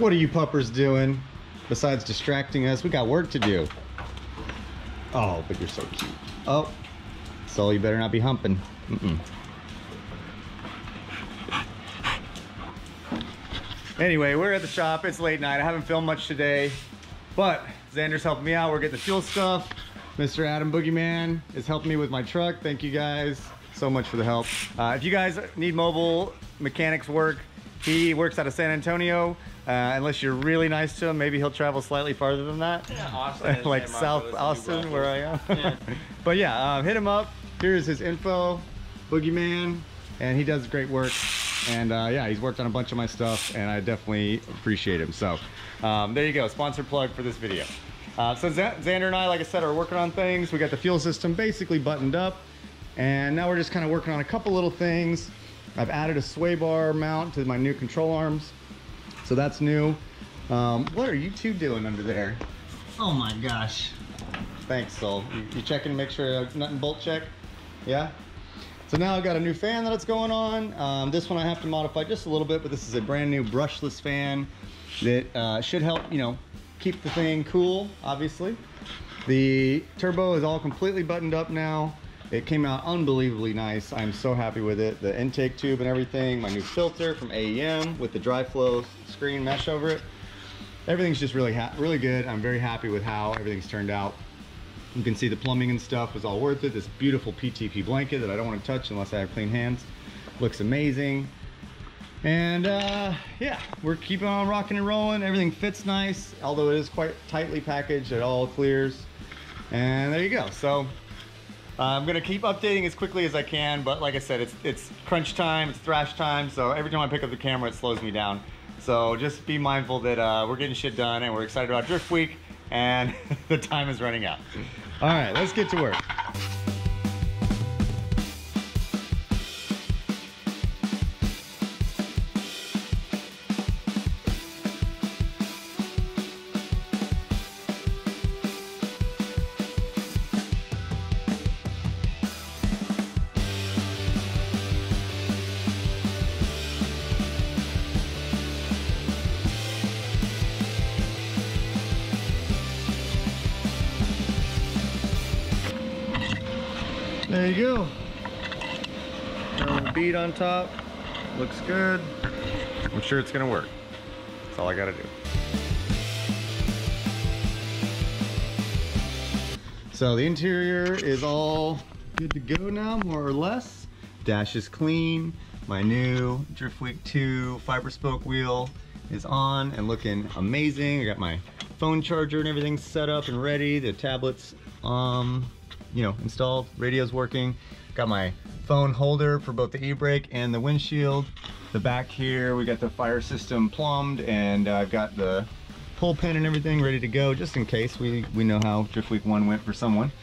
What are you puppers doing besides distracting us? We got work to do. Oh, but you're so cute. Oh, Sol, you better not be humping. Anyway, we're at the shop. It's late night. I haven't filmed much today, but Xander's helping me out. We're getting the fuel stuff. Mr. Adam Boogeyman is helping me with my truck. Thank you guys so much for the help. If you guys need mobile mechanics work, he works out of San Antonio. Unless you're really nice to him, maybe he'll travel slightly farther than that. Yeah, Austin. Like South Austin, where I am. Yeah. But yeah, hit him up. Here's his info, Boogeyman, and he does great work. And yeah, he's worked on a bunch of my stuff, and I definitely appreciate him. So there you go, sponsor plug for this video. So Xander and I, like I said, are working on things. We got the fuel system basically buttoned up, and now we're just kind of working on a couple little things. I've added a sway bar mount to my new control arms, so that's new. What are you two doing under there? Oh my gosh. Thanks, Sol. You checking to make sure nut and bolt check? Yeah? So now I've got a new fan that's going on. This one I have to modify just a little bit, but this is a brand new brushless fan that should help, you know, keep the thing cool, obviously. The turbo is all completely buttoned up now. It came out unbelievably nice. I'm so happy with it. The intake tube and everything, my new filter from AEM with the dry flow screen mesh over it. Everything's just really good. I'm very happy with how everything's turned out. You can see the plumbing and stuff was all worth it. This beautiful PTP blanket that I don't want to touch unless I have clean hands. Looks amazing. And yeah, we're keeping on rocking and rolling. Everything fits nice, although it is quite tightly packaged. It all clears. And there you go. So I'm gonna keep updating as quickly as I can, but like I said, it's crunch time, it's thrash time, so every time I pick up the camera, it slows me down. So just be mindful that we're getting shit done, and we're excited about Drift Week, and the time is running out. All right, let's get to work. There you go. Little bead on top. Looks good. I'm sure it's gonna work. That's all I gotta do. So the interior is all good to go now, more or less. Dash is clean. My new Drift Week 2 fiber spoke wheel is on and looking amazing. I got my phone charger and everything set up and ready. The tablet's you know, installed, radio's working. Got my phone holder for both the e-brake and the windshield. The back here, we got the fire system plumbed, and I've got the pull pin and everything ready to go, just in case. We know how Drift Week 1 went for someone.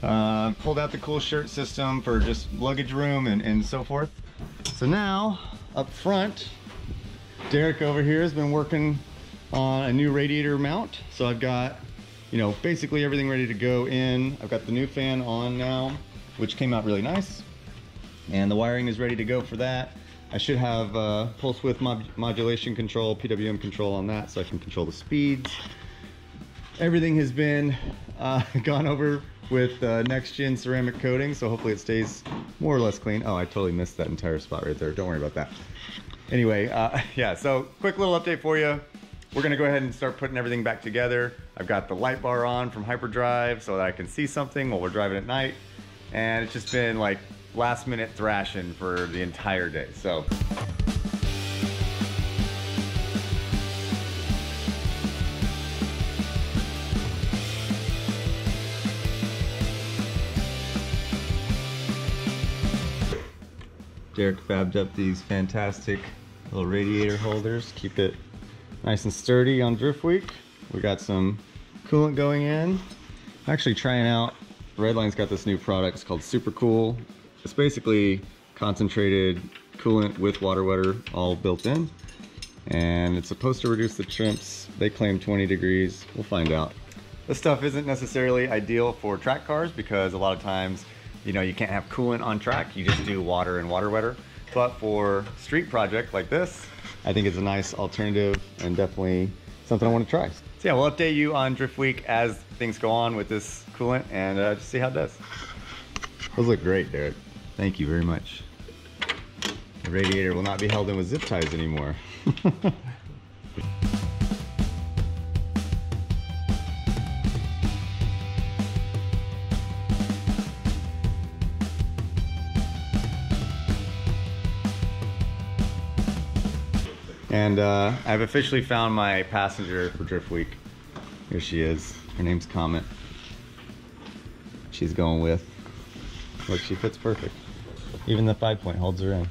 Pulled out the cool shirt system for just luggage room and so forth. So now, up front, Derek over here has been working on a new radiator mount. So I've got, you know, basically everything ready to go in. I've got the new fan on now, which came out really nice. And the wiring is ready to go for that. I should have pulse width modulation control, PWM control on that, so I can control the speeds. Everything has been gone over with next gen ceramic coating, so hopefully it stays more or less clean. Oh, I totally missed that entire spot right there. Don't worry about that. Anyway, yeah, so quick little update for you. We're gonna go ahead and start putting everything back together. I've got the light bar on from Hyperdrive so that I can see something while we're driving at night. And it's just been like last minute thrashing for the entire day, so. Derek fabbed up these fantastic little radiator holders. Keep it nice and sturdy on Drift Week. We got some coolant going in. I'm actually trying out, Redline's got this new product, it's called Super Cool. It's basically concentrated coolant with water wetter all built in. And it's supposed to reduce the temps. They claim 20 degrees, we'll find out. This stuff isn't necessarily ideal for track cars because a lot of times, you know, you can't have coolant on track, you just do water and water wetter. But for street project like this, I think it's a nice alternative and definitely something I want to try. So yeah, we'll update you on Drift Week as things go on with this coolant and just see how it does. Those look great, Derek. Thank you very much. The radiator will not be held in with zip ties anymore. And I've officially found my passenger for Drift Week. Here she is. Her name's Comet. She's going with. Look, she fits perfect. Even the 5-point holds her in.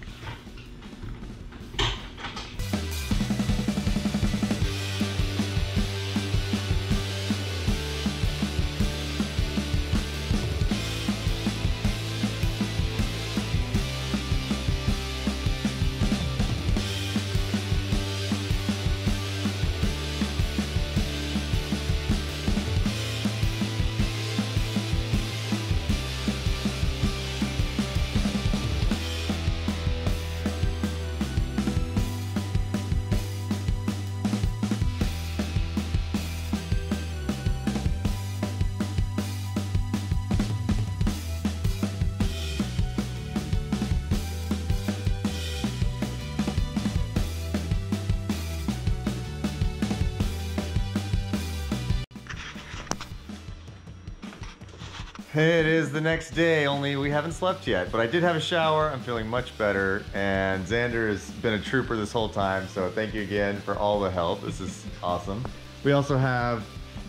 It is the next day, only we haven't slept yet, but I did have a shower. I'm feeling much better, and Xander has been a trooper this whole time, so thank you again for all the help. This is awesome. We also have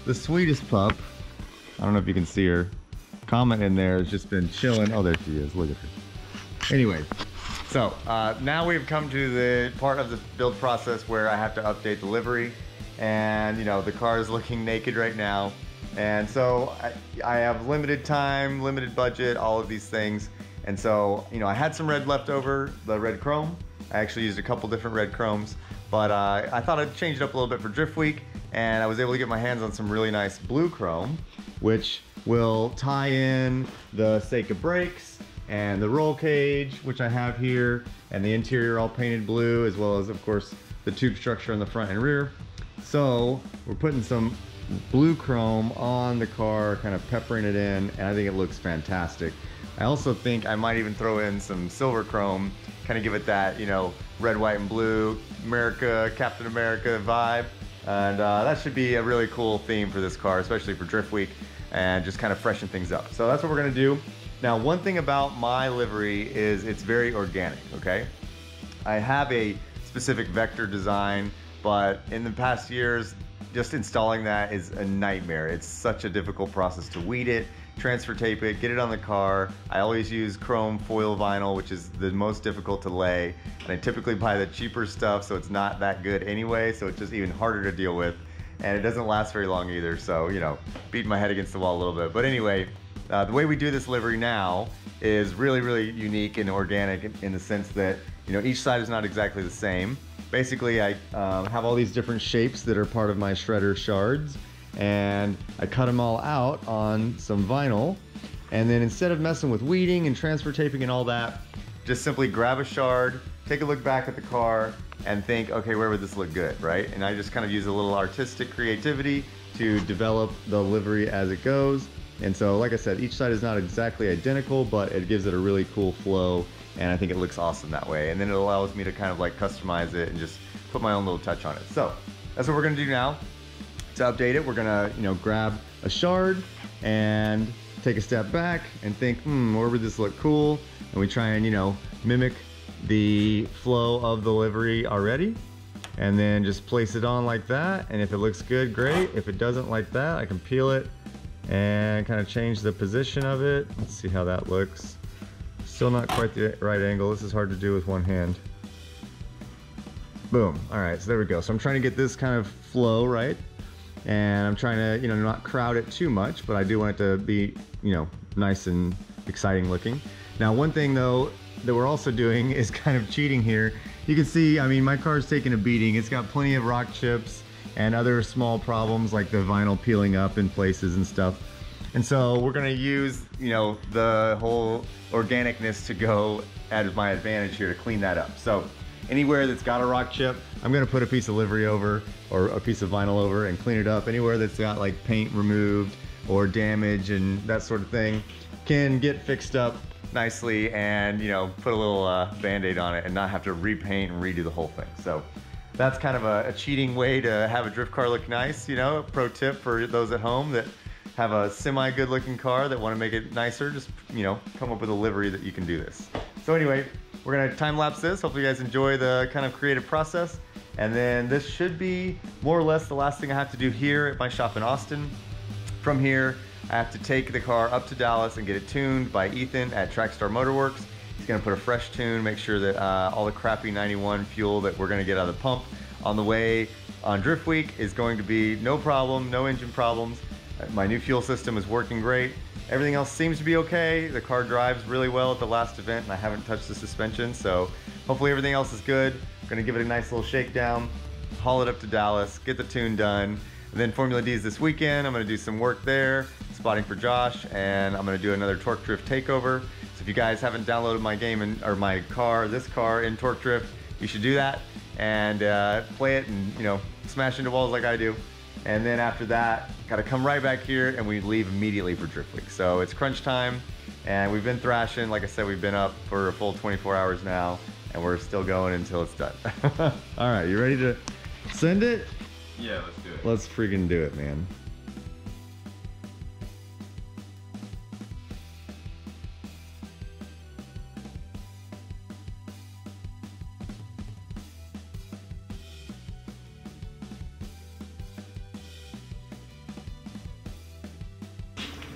the sweetest pup. I don't know if you can see her. Comet in there has just been chilling. Oh, there she is. Look at her. Anyway, so now we've come to the part of the build process where I have to update the livery, and you know, the car is looking naked right now. And so I have limited time, limited budget, all of these things. And so, you know, I had some red left over, the red chrome. I actually used a couple different red chromes, but I thought I'd change it up a little bit for Drift Week, and I was able to get my hands on some really nice blue chrome, which will tie in the Seika brakes and the roll cage, which I have here, and the interior all painted blue, as well as, of course, the tube structure in the front and rear. So we're putting some blue chrome on the car, kind of peppering it in, and I think it looks fantastic. I also think I might even throw in some silver chrome, kind of give it that, you know, red, white, and blue, America, Captain America vibe. And that should be a really cool theme for this car, especially for Drift Week, and just kind of freshen things up. So that's what we're gonna do. Now, one thing about my livery is it's very organic, okay? I have a specific vector design, but in the past years, just installing that is a nightmare. It's such a difficult process to weed it, transfer tape it, get it on the car. I always use chrome foil vinyl, which is the most difficult to lay. And I typically buy the cheaper stuff, so it's not that good anyway, so it's just even harder to deal with. And it doesn't last very long either, so, you know, beating my head against the wall a little bit. But anyway, the way we do this livery now is really, really unique and organic in the sense that, you know, each side is not exactly the same. Basically, I have all these different shapes that are part of my Shredder shards, and I cut them all out on some vinyl, and then instead of messing with weeding and transfer taping and all that, just simply grab a shard, take a look back at the car, and think, okay, where would this look good, right? And I just kind of use a little artistic creativity to develop the livery as it goes. And so, like I said, each side is not exactly identical, but it gives it a really cool flow, and I think it looks awesome that way. And then it allows me to kind of like customize it and just put my own little touch on it. So that's what we're gonna do now. To update it, we're gonna, you know, grab a shard and take a step back and think, where would this look cool? And we try and, you know, mimic the flow of the livery already, and then just place it on like that. And if it looks good, great. If it doesn't like that, I can peel it and kind of change the position of it. Let's see how that looks. Still not quite the right angle. This is hard to do with one hand. Boom. All right, so there we go. So I'm trying to get this kind of flow right, and I'm trying to, you know, not crowd it too much, but I do want it to be, you know, nice and exciting looking. Now, one thing though that we're also doing is kind of cheating here. You can see, I mean, my car's taking a beating. It's got plenty of rock chips and other small problems like the vinyl peeling up in places and stuff. And so we're gonna use, you know, the whole organicness to go at my advantage here to clean that up. So Anywhere that's got a rock chip, I'm gonna put a piece of livery over or a piece of vinyl over and clean it up. Anywhere that's got like paint removed or damage and that sort of thing can get fixed up nicely and, you know, put a little band-aid on it and not have to repaint and redo the whole thing. So that's kind of a cheating way to have a drift car look nice, you know. Pro tip for those at home that have a semi-good looking car that want to make it nicer, just, you know, come up with a livery that you can do this. So anyway, we're gonna time lapse this. Hopefully you guys enjoy the kind of creative process. And then this should be more or less the last thing I have to do here at my shop in Austin. From here, I have to take the car up to Dallas and get it tuned by Ethan at Trackstar Motorworks. He's gonna put a fresh tune, make sure that all the crappy 91 fuel that we're gonna get out of the pump on the way on Drift Week is going to be no problem, no engine problems. My new fuel system is working great. Everything else seems to be okay. The car drives really well at the last event and I haven't touched the suspension, so hopefully everything else is good. I'm gonna give it a nice little shakedown, haul it up to Dallas, get the tune done. And then Formula D's this weekend. I'm gonna do some work there, spotting for Josh, and I'm gonna do another Torque Drift takeover. So if you guys haven't downloaded my game or my car, this car in Torque Drift, you should do that and play it and, you know, smash into walls like I do. And then after that, gotta come right back here and we leave immediately for Drift Week. So it's crunch time and we've been thrashing. Like I said, we've been up for a full 24 hours now and we're still going until it's done. All right, you ready to send it? Yeah, let's do it. Let's freaking do it, man.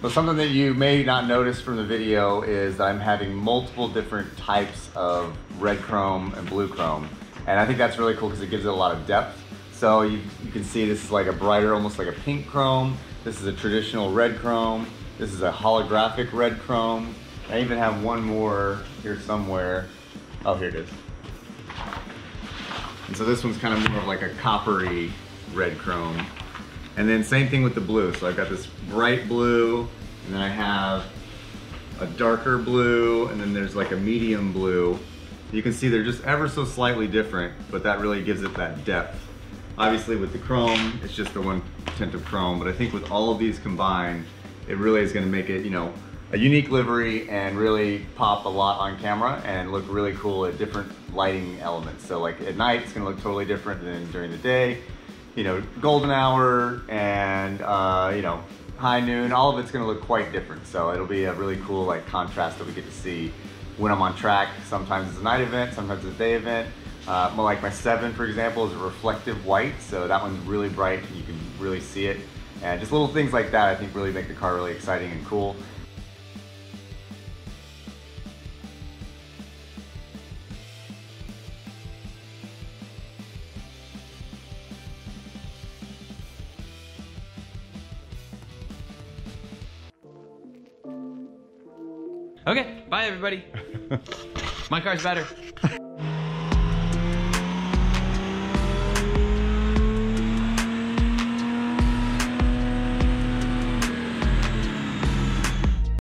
So something that you may not notice from the video is that I'm having multiple different types of red chrome and blue chrome. And I think that's really cool because it gives it a lot of depth. So you can see this is like a brighter, almost like a pink chrome. This is a traditional red chrome. This is a holographic red chrome. I even have one more here somewhere. Oh, here it is. And so this one's kind of more of like a coppery red chrome. And then same thing with the blue. So I've got this bright blue, and then I have a darker blue, and then there's like a medium blue. You can see they're just ever so slightly different, but that really gives it that depth. Obviously with the chrome, it's just the one tint of chrome, but I think with all of these combined, it really is gonna make it, you know, a unique livery and really pop a lot on camera and look really cool at different lighting elements. So like at night, it's gonna look totally different than during the day. You know, golden hour and, you know, high noon, all of it's gonna look quite different. So it'll be a really cool like contrast that we get to see when I'm on track. Sometimes it's a night event, sometimes it's a day event. Like my 7, for example, is a reflective white, so that one's really bright and you can really see it. And just little things like that I think really make the car really exciting and cool. Okay, bye everybody. My car's better.